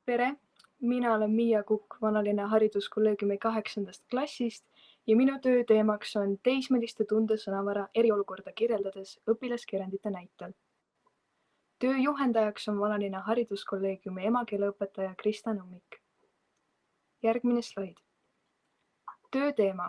Tere, mina olen Miia Kukk Vanalinna hariduskolleegiumi 8. klassist ja minu töö teemaks on teismeliste tundesõnavara eriolukorda kirjeldades õpilaskirjandite näitel. Töö juhendajaks on Vanalinna hariduskolleegiumi emakeeleõpetaja Krista Nõmmik. Järgmine slaid. Töö teema.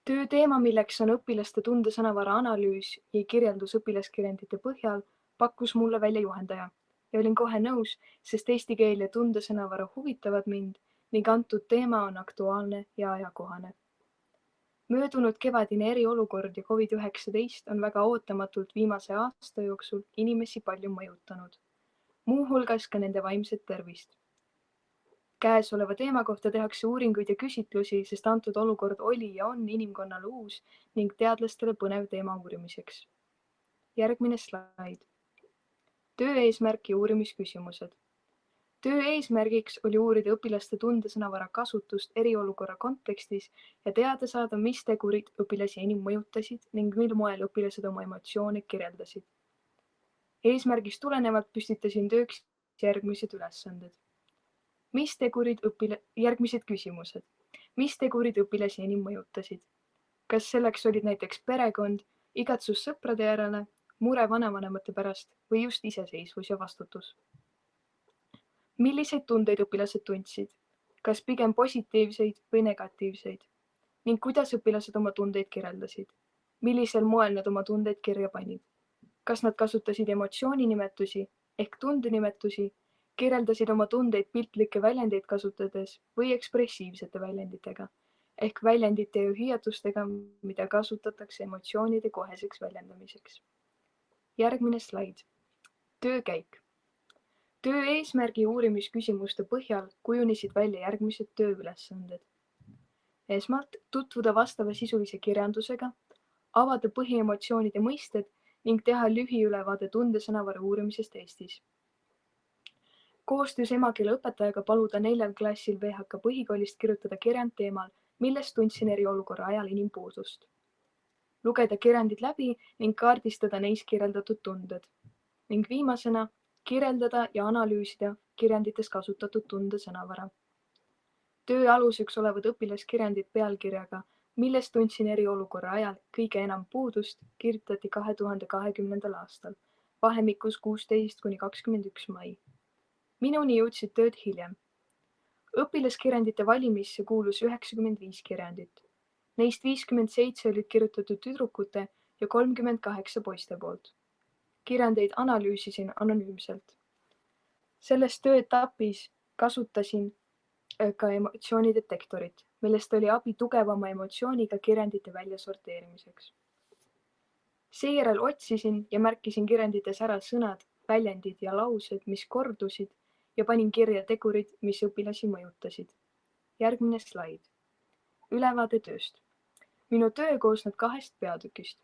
Töö teema, milleks on õpilaste tundesõnavara analüüs ja kirjeldus õpilaskirjandite põhjal, pakkus mulle välja juhendaja. Ja olin kohe nõus, sest eesti keel ja tundesõnavara huvitavad mind ning antud teema on aktuaalne ja ajakohane. Möödunud kevadine eriolukord ja COVID-19 on väga ootamatult viimase aasta jooksul inimesi palju mõjutanud, muuhulgas ka nende vaimset tervist. Käesoleva teema kohta tehakse uuringuid ja küsitlusi, sest antud olukord oli ja on inimkonnale uus ning teadlastele põnev teema uurimiseks. Järgmine slaid. Töö eesmärk ja uurimisküsimused. Töö eesmärgiks oli uurida õpilaste tundesõnavara kasutust eriolukorra kontekstis ja teada saada, mis tegurid õpilasi enim mõjutasid ning mil moel õpilased oma emotsioone kirjeldasid. Eesmärgist tulenevalt püstitasin tööks järgmised ülesanded. Järgmised küsimused. Mis tegurid õpilasi enim mõjutasid? Kas selleks olid näiteks perekond, igatsus sõprade järele, mure vanavanemate pärast või just iseseisvus ja vastutus? Milliseid tundeid õpilased tundsid? Kas pigem positiivseid või negatiivseid? Ning kuidas õpilased oma tundeid kirjeldasid? Millisel moel nad oma tundeid kirja panid? Kas nad kasutasid emotsiooninimetusi ehk tundenimetusi, kirjeldasid oma tundeid piltlikke väljendeid kasutades või ekspressiivsete väljenditega ehk väljendite ja hüüatustega, mida kasutatakse emotsioonide koheseks väljendamiseks? Järgmine slaid. Töökäik. Töö eesmärgi uurimisküsimuste põhjal kujunesid välja järgmised tööülesanded. Esmalt tutvuda vastavasisulise kirjandusega, avada põhiemotsioonide mõisted ning teha lühiülevaade tundesõnavara uurimisest Eestis. Koostöös emakeeleõpetajaga paluda 4. klassil VHK põhikoolist kirjutada kirjand teemal, millest tundsin eriolukorra ajal enim puudust. Lugeda kirjandid läbi ning kaardistada neis kirjeldatud tunded. Ning viimasena kirjeldada ja analüüsida kirjandites kasutatud tundesõnavara. Töö aluseks olevad õpilaskirjandid pealkirjaga Millest tundsin eriolukorra ajal kõige enam puudust kirjutati 2020. aastal, vahemikus 16–21 mai. Minuni jõudsid tööd hiljem. Õpilaskirjandite valimisse kuulus 95 kirjandit. Neist 57 olid kirjutatud tüdrukute ja 38 poiste poolt. Kirjandeid analüüsisin anonüümselt. Selles tööetapis kasutasin ka emotsioonidetektorit, millest oli abi tugevama emotsiooniga kirjandite väljasorteerimiseks. Seejärel otsisin ja märkisin kirjandites ära sõnad, väljendid ja laused, mis kordusid ja panin kirja tegurid, mis õpilasi mõjutasid. Järgmine slaid. Ülevaade tööst. Minu töö koosneb 2 peatükist.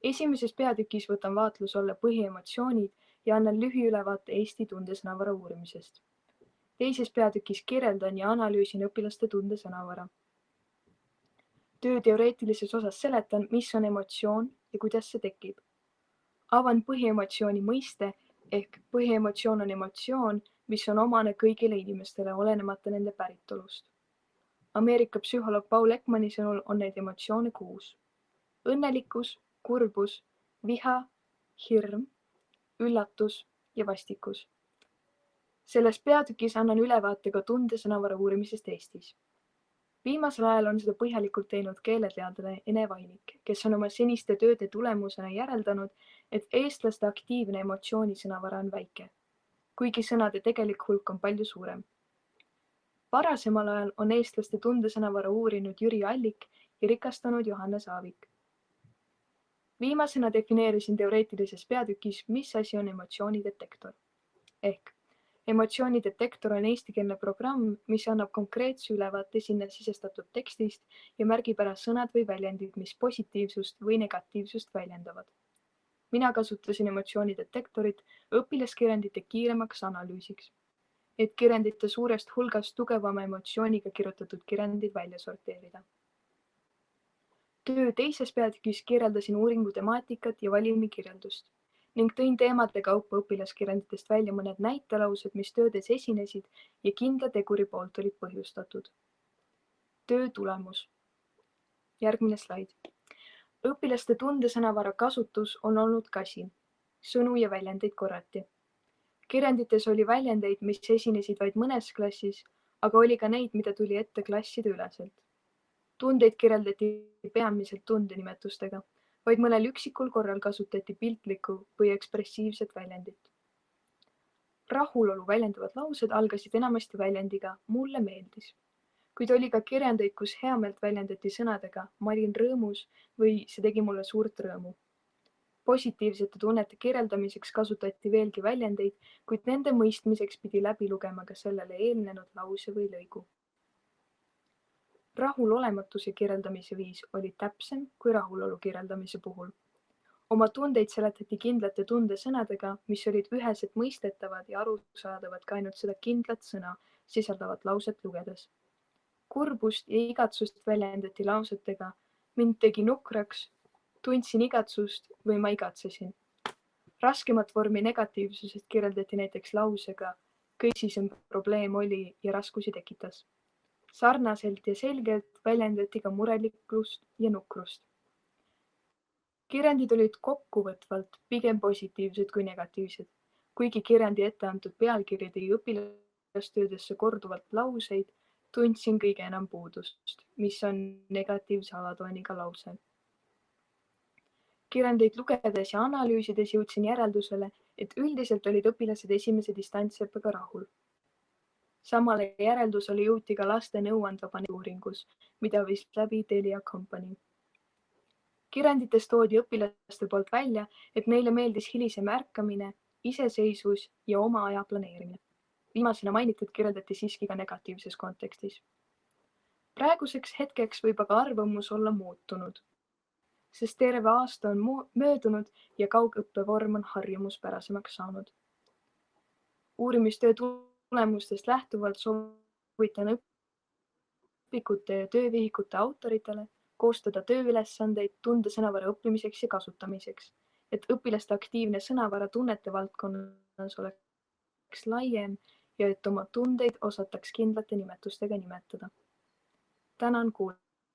Esimeses peatükis võtan vaatluse alla põhiemotsioonid ja annan lühiülevaate Eesti tundesõnavara uurimisest. Teises peatükis kirjeldan ja analüüsin õpilaste tundesõnavara. Töö teoreetilises osas seletan, mis on emotsioon ja kuidas see tekib. Avan põhiemotsiooni mõiste ehk põhiemotsioon on emotsioon, mis on omane kõigile inimestele, olenemata nende päritolust. Ameerika psühholoog Paul Ekmani sõnul on neid emotsioone 6. Õnnelikkus, kurbus, viha, hirm, üllatus ja vastikus. Selles peatükis annan ülevaate ka tundesõnavara uurimisest Eestis. Viimasel ajal on seda põhjalikult teinud keeleteadlane Ene Vainik, kes on oma seniste tööde tulemusena järeldanud, et eestlaste aktiivne emotsioonisõnavara on väike, kuigi sõnade tegelik hulk on palju suurem. Varasemal ajal on eestlaste tundesõnavara uurinud Jüri Allik ja rikastanud Johannes Aavik. Viimasena defineerisin teoreetilises peatükis, mis asi on emotsioonidetektor. Ehk emotsioonidetektor on eestikeelne programm, mis annab konkreetse ülevaate sinna sisestatud tekstist ja märgib ära sõnad või väljendid, mis positiivsust või negatiivsust väljendavad. Mina kasutasin emotsioonidetektorit õpilaskirjandite kiiremaks analüüsiks, et kirjandite suurest hulgast tugevama emotsiooniga kirjutatud kirjandid välja sorteerida. Töö teises peatükis kirjeldasin uuringu temaatikat ja valimikirjeldust ning tõin teemade kaupa õpilaskirjanditest välja mõned näitelaused, mis töödes esinesid ja kindla teguri poolt olid põhjustatud. Töö tulemus. Järgmine slaid. Õpilaste tundesõnavara kasutus on olnud kasin. Sõnu ja väljendeid korrati. Kirjandites oli väljendeid, mis esinesid vaid mõnes klassis, aga oli ka neid, mida tuli ette klasside üleselt. Tundeid kirjeldati peamiselt tundenimetustega, vaid mõnel üksikul korral kasutati piltlikku või ekspressiivset väljendit. Rahulolu väljendavad laused algasid enamasti väljendiga mulle meeldis, kuid oli ka kirjandeid, kus heameelt väljendati sõnadega ma olin rõõmus või see tegi mulle suurt rõõmu. Positiivsete tunnete kirjeldamiseks kasutati veelgi väljendeid, kuid nende mõistmiseks pidi läbi lugema ka sellele eelnenud lause või lõigu. Rahulolematuse kirjeldamise viis oli täpsem kui rahulolu kirjeldamise puhul. Oma tundeid seletati kindlate tundesõnadega, mis olid üheselt mõistetavad ja arusaadavad ka ainult seda kindlat sõna sisaldavat lauset lugedes. Kurbust ja igatsust väljendati lausetega mind tegi nukraks, tundsin igatsust või ma igatsesin. Raskemat vormi negatiivsusest kirjeldati näiteks lausega kõisisem probleem oli ja raskusi tekitas. Sarnaselt ja selgelt väljendati ka murelikkust ja nukrust. Kirjandid olid kokkuvõtvalt pigem positiivsed kui negatiivsed, kuigi kirjandi ette antud pealkiri tõi õpilastöödesse korduvalt lauseid, tundsin kõige enam puudust, mis on negatiivse alatooniga lause. Kirjandeid lugedes ja analüüsides jõudsin järeldusele, et üldiselt olid õpilased esimese distantsõppega rahul. Samale järeldusele jõuti ka laste nõuandva paneli uuringus, mida viis läbi Telia Company. Kirjandites toodi õpilaste poolt välja, et neile meeldis hilisem ärkamine, iseseisvus ja oma aja planeerimine. Viimasena mainitud kirjeldati siiski ka negatiivses kontekstis. Praeguseks hetkeks võib aga arvamus olla muutunud, sest terve aasta on möödunud ja kaugõppevorm on harjumuspärasemaks saanud. Uurimistöö tulemustest lähtuvalt soovitan õpikute ja töövihikute autoritele koostada tööülesandeid tundesõnavara õppimiseks ja kasutamiseks, et õpilaste aktiivne sõnavara tunnete valdkonnas oleks laiem ja et oma tundeid osataks kindlate nimetustega nimetada. Tänan kuulamast.